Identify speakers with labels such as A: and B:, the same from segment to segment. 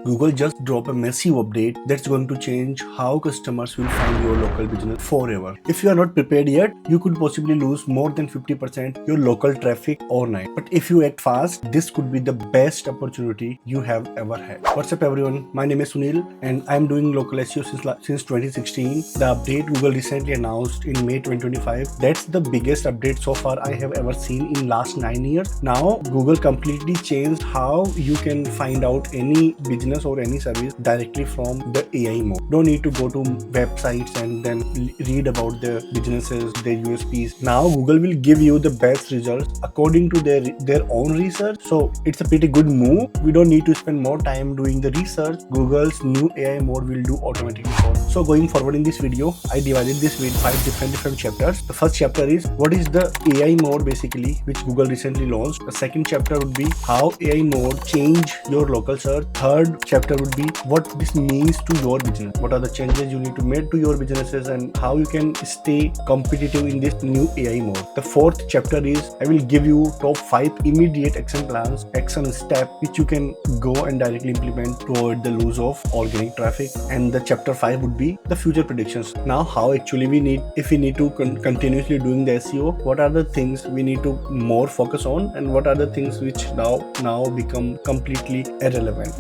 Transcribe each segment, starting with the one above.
A: Google just dropped a massive update that's going to change how customers will find your local business forever. If you are not prepared yet, you could possibly lose more than 50% your local traffic overnight. But if you act fast, this could be the best opportunity you have ever had. What's up everyone? My name is Sunil and I'm doing local SEO since 2016. The update Google recently announced in May 2025, that's the biggest update so far I have ever seen in last 9 years. Now Google completely changed how you can find out any business or any service directly from the AI mode. Don't need to go to websites and then read about the businesses, their USPs. Now Google will give you the best results according to their own research. So it's a pretty good move. We don't need to spend more time doing the research. Google's new AI mode will do automatically for us. So going forward in this video, I divided this with 5 different chapters. The first chapter is what is the AI mode basically, which Google recently launched. The second chapter would be how AI mode change your local search. Third chapter would be what this means to your business. What are the changes you need to make to your businesses and how you can stay competitive in this new AI mode. The fourth chapter is I will give you top 5 immediate action plans, action step which you can go and directly implement toward the lose of organic traffic. And the chapter 5 would be the future predictions. Now how actually we need, if we need to continuously doing the SEO, what are the things we need to more focus on and what are the things which now become completely irrelevant.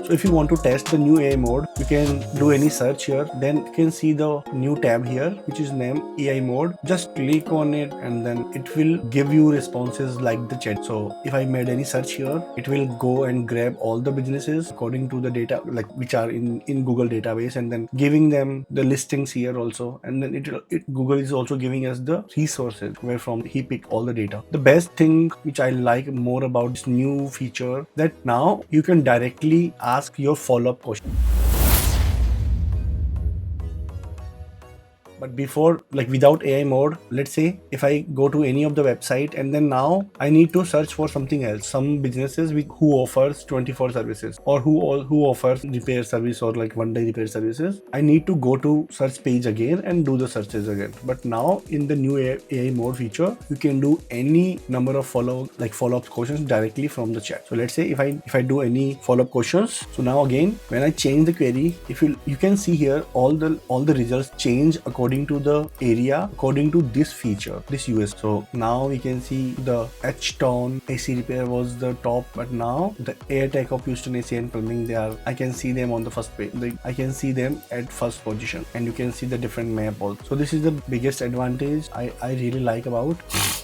A: So if you want to test the new AI mode, you can do any search here. Then you can see the new tab here, which is named AI mode. Just click on it and then it will give you responses like the chat. So if I made any search here, it will go and grab all the businesses according to the data, like which are in Google database, and then giving them the listings here also. And then Google is also giving us the resources where from he pick all the data. The best thing which I like more about this new feature, that now you can directly ask your follow-up question. But before, like without AI mode, let's say if I go to any of the website and then now I need to search for something else, some businesses who offers 24 services or who offers repair service or like one day repair services, I need to go to search page again and do the searches again. But now in the new AI mode feature, you can do any number of follow-up questions directly from the chat. So let's say if I do any follow-up questions, so now again when I change the query, if you can see here all the results change according to the area, according to this feature, this US. So now we can see the H-Town AC repair was the top, but now the AirTech of Houston AC and plumbing, I can see them on the first page. I can see them at first position and you can see the different map also. So this is the biggest advantage I really like about.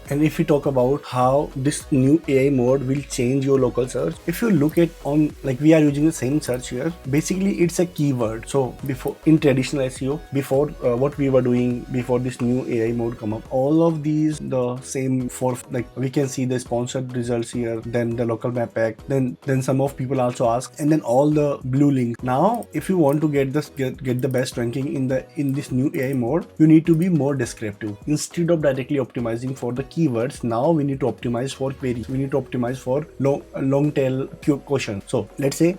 A: And if we talk about how this new AI mode will change your local search, if you look at on, like we are using the same search here, basically it's a keyword. So before in traditional SEO, before what we were doing before this new AI mode come up, all of these the same for, like we can see the sponsored results here, then the local map pack, then some of people also ask, and then all the blue links. Now if you want to get the best ranking in this new AI mode, you need to be more descriptive. Instead of directly optimizing for the keywords, now we need to optimize for queries. We need to optimize for long tail question. So let's say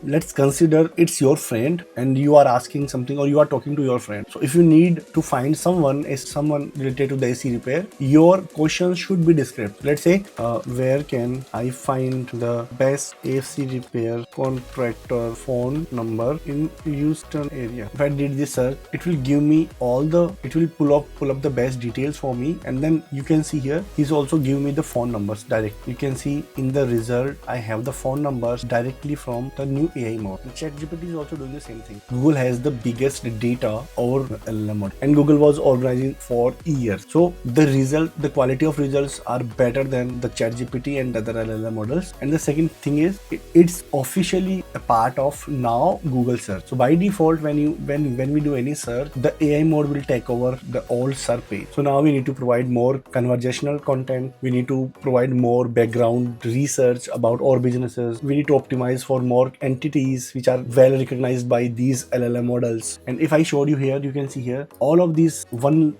A: let's consider it's your friend and you are asking something or you are talking to your friend. So if you need to find someone related to the AC repair, your question should be descriptive. Let's say where can I find the best AC repair contractor phone number in Houston area. If I did this search, it will give me it will pull up the best details for me, and then you can see here he's also giving me the phone numbers direct. You can see in the result I have the phone numbers directly from the new AI mode. The ChatGPT is also doing the same thing. Google has the biggest data over LLM mode, and Google was organizing for years. So the quality of results are better than the ChatGPT and other LLM models. And the second thing is it's officially a part of now Google search. So by default, when we do any search, the AI mode will take over the old search page. So now we need to provide more conversational content. We need to provide more background research about our businesses. We need to optimize for more entities which are well recognized by these LLM models. And if I showed you here, you can see here all of these one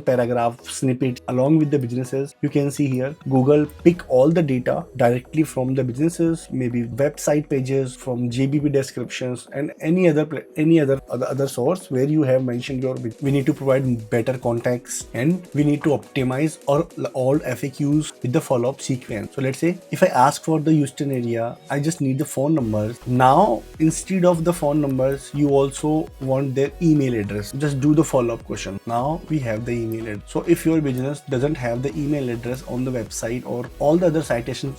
A: paragraph snippet along with the businesses. You can see here Google pick all the data directly from the businesses, maybe website pages, from GBP descriptions, and any other source where you have mentioned your. We need to provide better context, and we need to optimize all FAQs with the follow-up sequence. So let's say if I ask for the Houston area, I just need the phone numbers. Now instead of the phone numbers, you also want their email address. Just do the follow-up question. Now we have the email address. So if your business doesn't have the email address on the website or all the other citation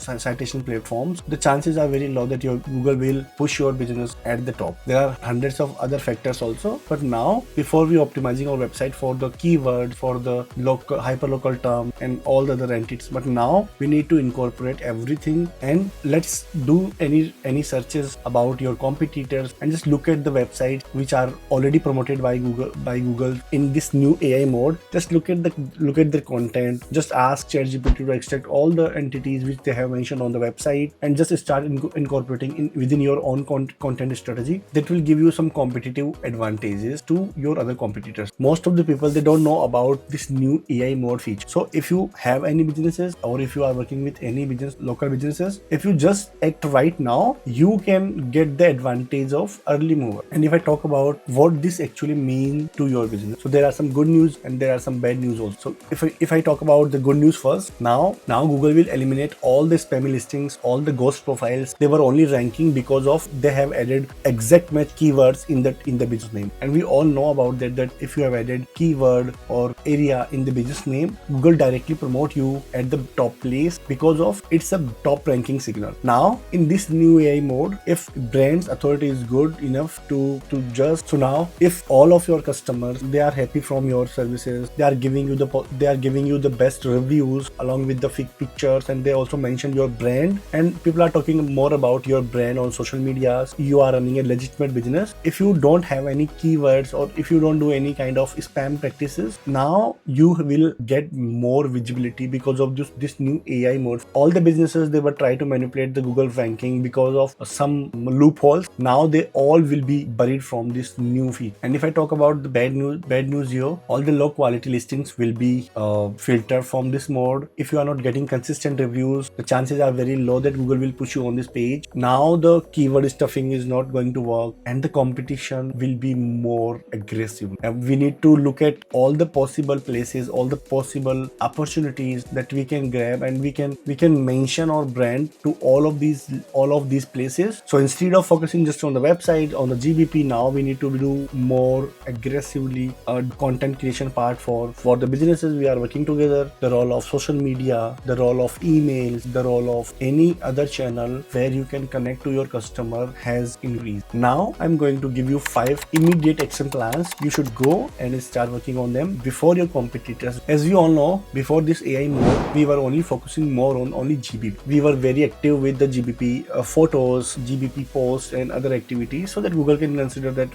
A: platforms, the chances are very low that your Google will push your business at the top. There are hundreds of other factors also, but now before we optimizing our website for the keyword, for the local hyperlocal term and all the other entities, but now we need to incorporate everything, and let's do any searches about your competitors and just look at the websites which are already promoted by Google in this new AI mode. Just look at the content. Just ask ChatGPT to extract all the entities which they have mentioned on the website and just start incorporating within your own content strategy. That will give you some competitive advantages to your other competitors. Most of the people, they don't know about this new AI mode feature. So if you have any businesses, or if you are working with any local businesses, if you just act right now, you can get the advantage of early mover. And if I talk about what this actually means to your business, so there are some good news and there are some bad news also. So if I talk about the good news first, now Google will eliminate all the spammy listings, all the ghost profiles. They were only ranking because of they have added exact match keywords in the business name. And we all know about that if you have added keyword or area in the business name, Google directly promote you at the top place because of it's a top ranking signal. Now in this new AI mode, if brand's authority is good enough to just, so now if all of your customers, they are happy from your services, they are giving you the best reviews along with the pictures, and they also mention your brand, and people are talking more about your brand on social media, you are running a legitimate business. If you don't have any keywords or if you don't do any kind of spam practices, now you will get more visibility because of this new AI mode. All the businesses, they were trying to manipulate the Google ranking because of some loopholes. Now they all will be buried from this new feed. And if I talk about the bad news here, all the low quality listings will be filtered from this mode. If you are not getting consistent reviews, the chances are very low that Google will push you on this page. Now the keyword stuffing is not going to work, and the competition will be more aggressive. And we need to look at all the possible places, all the possible opportunities that we can grab, and we can mention our brand to all of these places. So instead of focusing just on the website, on the GBP, now we need to do more aggressively content creation part for the businesses we are working together. The role of social media, the role of emails, the role of any other channel where you can connect to your customer has increased. Now I'm going to give you 5 immediate action plans. You should go and start working on them before your competitors. As we all know, before this AI mode, we were only focusing more on only GBP. We were very active with the GBP photos, GBP posts and other activities, so that Google can consider that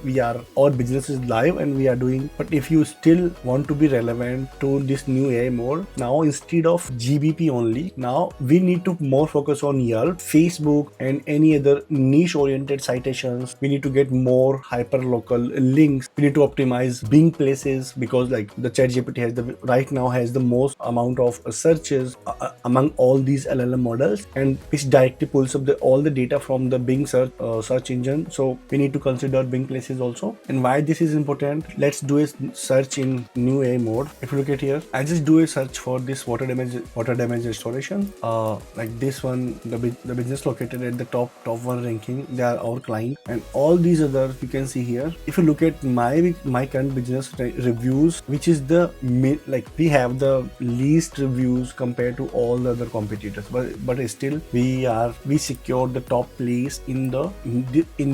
A: our business is live and we are doing. But if you still want to be relevant to this new AI mode, now instead of GBP only, now we need to more focus on Yelp, Facebook and any other niche oriented citations. We need to get more hyper local links. We need to optimize Bing places, because like the ChatGPT right now has the most amount of searches among all these LLM models, and which directly pulls up all the data from the Bing search engine. So we need to consider Bing places also. And why this is important, let's do a search in new AI mode. If you look at here, I just do a search for this water damage restoration, like this one, the business located at the top 1 ranking, they are our client, and all these others you can see here. If you look at my current business reviews, which is the we have the least reviews compared to all the other competitors, but still we secured the top place in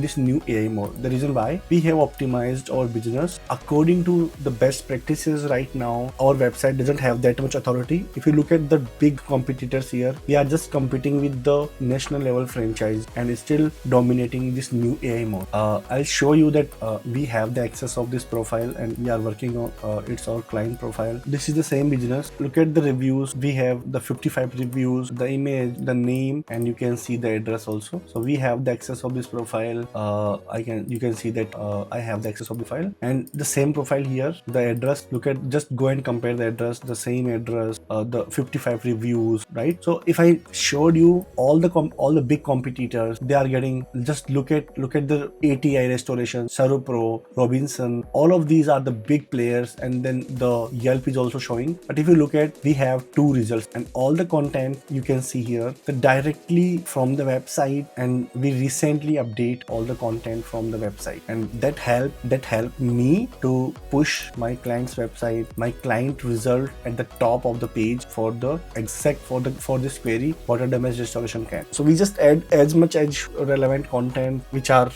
A: this new AI mode. The reason why, we have optimized our business according to the best practices. Right now our website doesn't have that much authority. If you look at the big competitors here, we are just competing with the national level franchise and still dominating this new AI mode. I'll show you that we have the access of this profile and we are working on it's our client profile. This is the same business. Look at the reviews. We have the 55 reviews, the image, the name, and you can see the address also. So we have the access of this profile. You can see that I have the access of the file, and the same same profile here, the address, look at, just go and compare the address, the same address, the 55 reviews, right? So if I showed you all the big competitors, they are getting, just look at the ATI Restoration, Pro, Robinson, all of these are the big players, and then the Yelp is also showing. But if you look at, we have 2 results, and all the content you can see here, the directly from the website, and we recently update all the content from the website, and that helped me to push my client's website, my client result at the top of the page for the exact for this query, water damage restoration can. So we just add as much as relevant content which are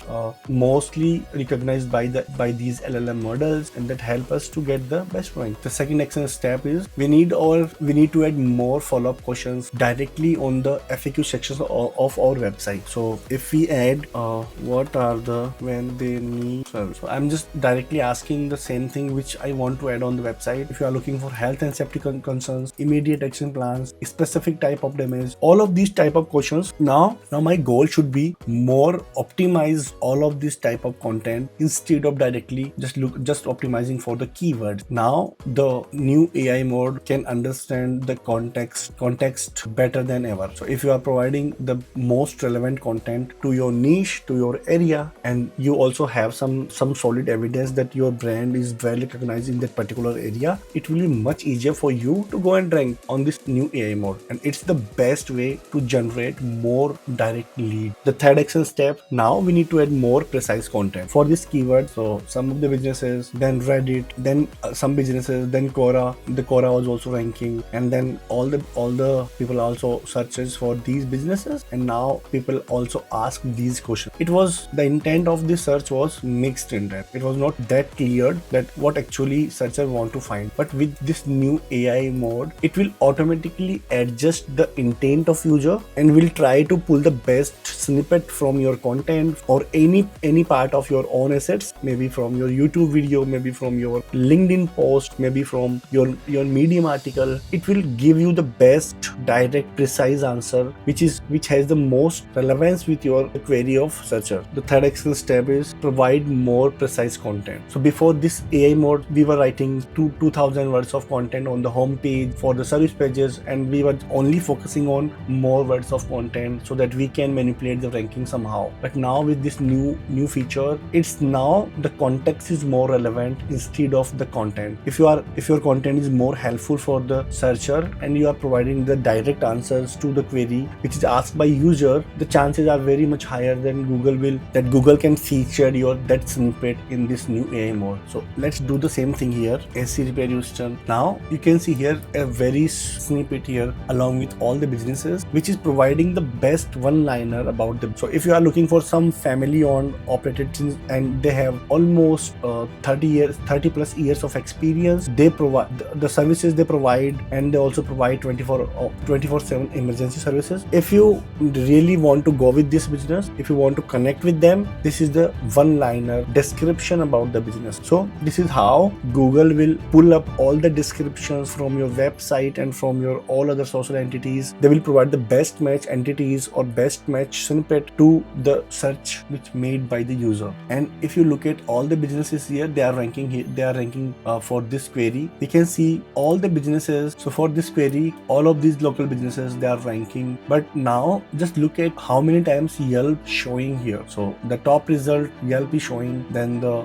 A: mostly recognized by these LLM models, and that help us to get the best rank. The second action step is we need to add more follow-up questions directly on the FAQ sections of our website. So if we add what are the when they need service, so I'm just directly asking the same thing which I want to add on the website. If you are looking for health and safety concerns, immediate action plans, specific type of damage, all of these type of questions. Now my goal should be more optimize all of this type of content instead of directly just optimizing for the keywords. Now the new AI mode can understand the context better than ever. So if you are providing the most relevant content to your niche, to your area, and you also have some solid evidence that your brand is well recognized in that particular area, it will be much easier for you to go and rank on this new AI mode, and it's the best way to generate more direct lead. The third action step, now we need to add more precise content for this keyword. So some of the businesses, then Reddit, then some businesses, then Quora. The Quora was also ranking, and then all the people also searches for these businesses, and now people also ask these questions. It was, the intent of this search was mixed intent. It was not that clear that what actually searcher want to find. But with this new AI mode, it will automatically adjust the intent of user and will try to pull the best snippet from your content or any part of your own assets, maybe from your YouTube video, maybe from your LinkedIn post, maybe from your Medium article. It will give you the best direct precise answer which has the most relevance with your query of searcher. The third action step is provide more precise content. So before this AI mode, we were writing 2000 words of content on the home page for the service pages, and we were only focusing on more words of content so that we can manipulate the ranking somehow. But now with this new feature, it's now the context is more relevant instead of the content. If your content is more helpful for the searcher and you are providing the direct answers to the query which is asked by user, the chances are very much higher than Google can feature that snippet in this new AI mode. So let's do the same thing here. SC Repair Houston. Now you can see here a very snippet here along with all the businesses which is providing the best one-liner about them. So if you are looking for some family-owned operated and they have almost 30 plus years of experience, they provide the services they provide, and they also provide 24/7 emergency services. If you really want to go with this business, if you want to connect with them, this is the one-liner description about the business. So this is how Google will pull up all the descriptions from your website and from your all other social entities. They will provide the best match entities or best match snippet to the search which made by the user. And if you look at all the businesses here, they are ranking for this query. We can see all the businesses. So for this query, all of these local businesses, they are ranking. But now just look at how many times Yelp showing here. So the top result Yelp is showing, then the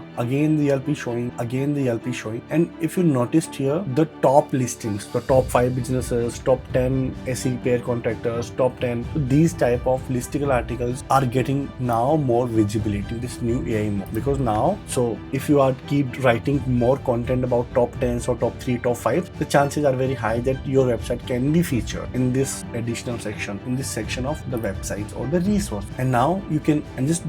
A: Yelp is showing, again the Yelp is showing. And if you noticed here, the top listings, the top 5 businesses, top 10 SE repair contractors, top 10, so these type of listicle articles are getting now more visibility, this new AI mode. Because now, so if you are keep writing more content about top 10s or top 3, top 5, the chances are very high that your website can be featured in this additional section, in this section of the websites or the resource. And now you can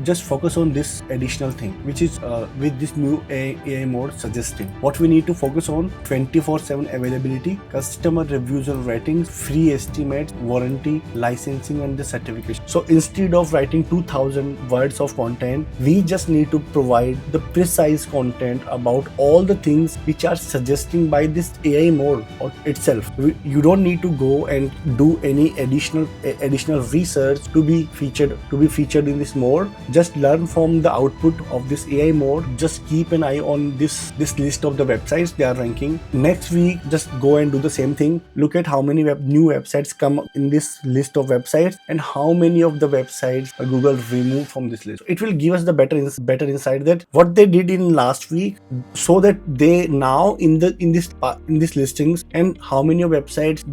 A: just focus on this additional thing, which is with this new AI mode suggesting what we need to focus on: 24/7 availability, customer reviews and ratings, free estimates, warranty, licensing, and the certification. So instead of writing 2000 words of content, we just need to provide the precise content about all the things which are suggesting by this AI mode itself. You don't need to go and do any additional research to be featured in this mode. Just learn from the output of this AI mode. Just keep an eye on this list of the websites they are ranking. Next week, just go and do the same thing. Look at how many new websites come in this list of websites and how many of the websites Google removed from this list. It will give us the better insight that what they did in last week, so that they now in this listings, and how many websites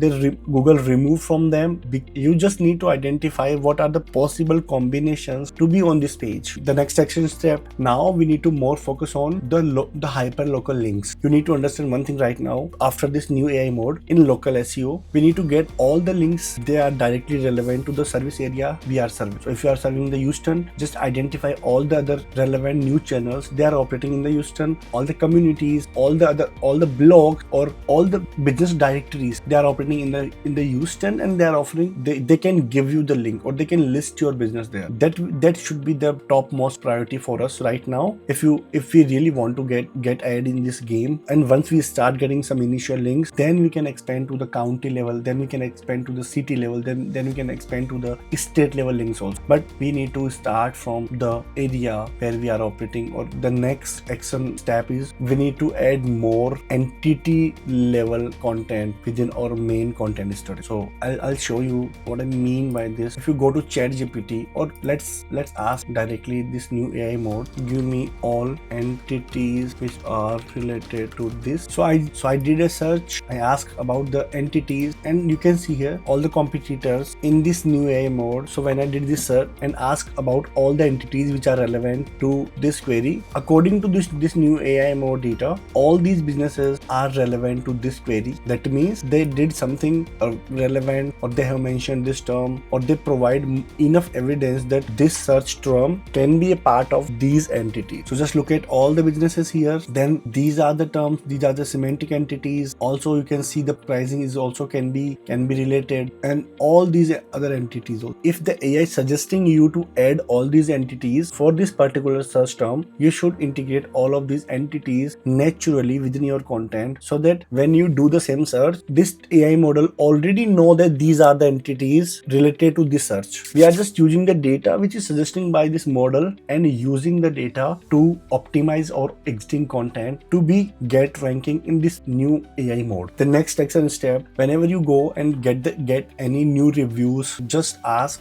A: Google removed from them. You just need to identify what are the possible combinations to be on this page. The next action step, now we need to more focus on the hyper local links. You need to understand one thing right now. After this new AI mode in local SEO, we need to get all the links they are directly relevant to the service area we are serving. So if you are serving the Houston, just identify all the other relevant news channels they are operating in the Houston, all the communities, all the blogs or all the business directories they are operating in the Houston, and they are offering, they can give you the link or they can list your business there. That should be the topmost priority for us right now. If we really want to get ahead in this game, and once we start getting some initial links, then we can expand to the county level, then we can expand to the city level, then we can expand to the state level links also. But we need to start from the area where we are operating. Or the next action step is we need to add more entity level content within our main content story. So I'll show you what I mean by this. If you go to ChatGPT, or let's ask directly this new AI mode, give me all entities which are related to this. So I did a search, I asked about the entities, and you can see here all the competitors in this new AI mode. So when I did this search and asked about all the entities which are relevant to this query, according to this new AI mode data, all these businesses are relevant to this query. That means they did something relevant, or they have mentioned this term, or they provide enough evidence that this search term can be a part of these entities. So just look at all the businesses here, then these are the terms, these are the semantic entities. Also you can see the pricing is also can be related, and all these other entities. If the AI is suggesting you to add all these entities for this particular search term, you should integrate all of these entities naturally within your content, so that when you do the same search, this AI model already know that these are the entities related to this search. We are just using the data which is suggesting by this model and using the data to optimize our existing content to be get ranking in this new AI mode. The next action step, whenever you go and get any new reviews, just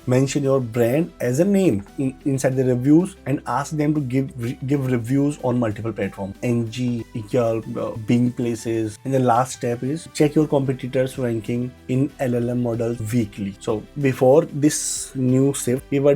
A: mention your brand as a name inside the reviews and ask them to give reviews on multiple platforms, NG, Yelp, Bing places. And the last step is check your competitors ranking in LLM models weekly. So before this new shift, we were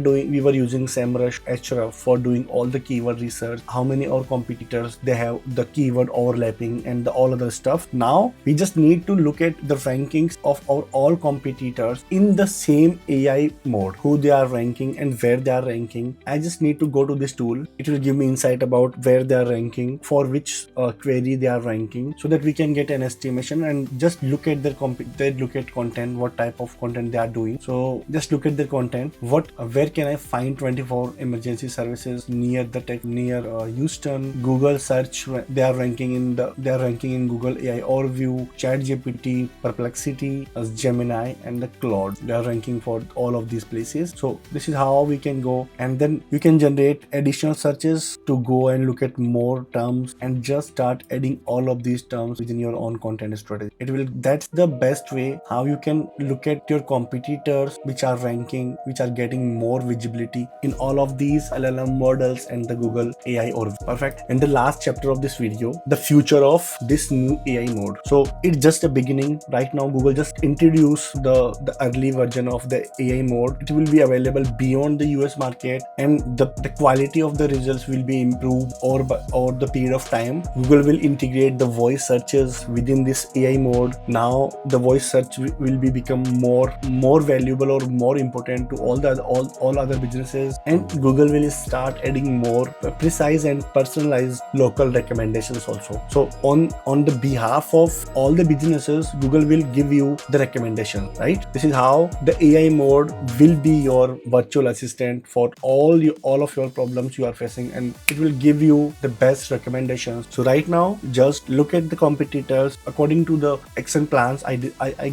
A: using SEMrush, Ahrefs for doing all the keyword research, how many our competitors they have, the keyword overlapping and all other stuff. Now we just need to look at the rankings of our all competitors in the same AI mode, who they are ranking and where they are ranking. I just need to go to this tool. It will give me insight about where they are ranking, for which query they are ranking, so that we can get an estimation and just look at their content, what type of content they are doing. So just look at their content. Where can I find 24 emergency services near Houston? Google search, they are ranking in Google AI Overview, ChatGPT, Perplexity, Gemini, and the Claude. They are ranking for all of these places. So this is how we can go, and then you can generate additional searches to go and look at more terms and just start adding all of these terms within your own content strategy. That's the best way how you can look at your competitors which are ranking, which are getting more visibility in all of these LLM models and the Google AI Overview. Perfect. And the last chapter of this video, the future of this new AI mode. So it's just a beginning. Right now Google just introduced the early version of the AI mode. It will be available beyond the US market, and the quality of the results will be improved over the period of time. Google will integrate the voice searches within this AI mode. Now the voice search will become more valuable or more important to all other businesses, and Google will start adding more precise and personalized local recommendations also. So on the behalf of all the businesses, Google will give you the recommendation, right? This is how the AI mode will be your virtual assistant for all of your problems you are facing, and it will give you the best recommendations. So right now just look at the competitors according to the action plans I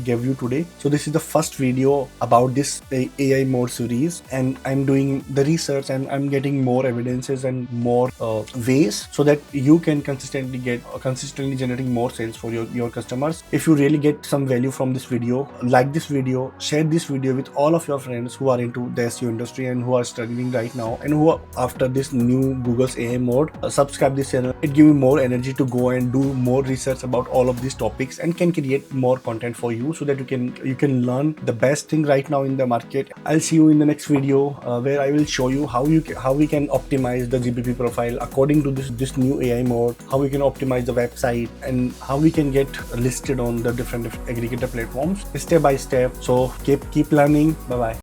A: gave you today. So this is the first video about this AI mode series, and I'm doing the research and I'm getting more evidences and more ways so that you can consistently generating more sales for your customers. If you really get some value from this video, like this video, share this video with all of your friends who are into the SEO industry and who are studying right now and who are after this new Google's AI mode. Subscribe this channel. It gives me more energy to go and do more research about all of these topics and can create more content for you, so that you can learn the best thing right now in the market. I'll see you in the next video where I will show you how we can optimize the GPP profile according to this new AI mode, how we can optimize the website, and how we can get listed on the different aggregator platforms step by step. So keep learning. Bye bye.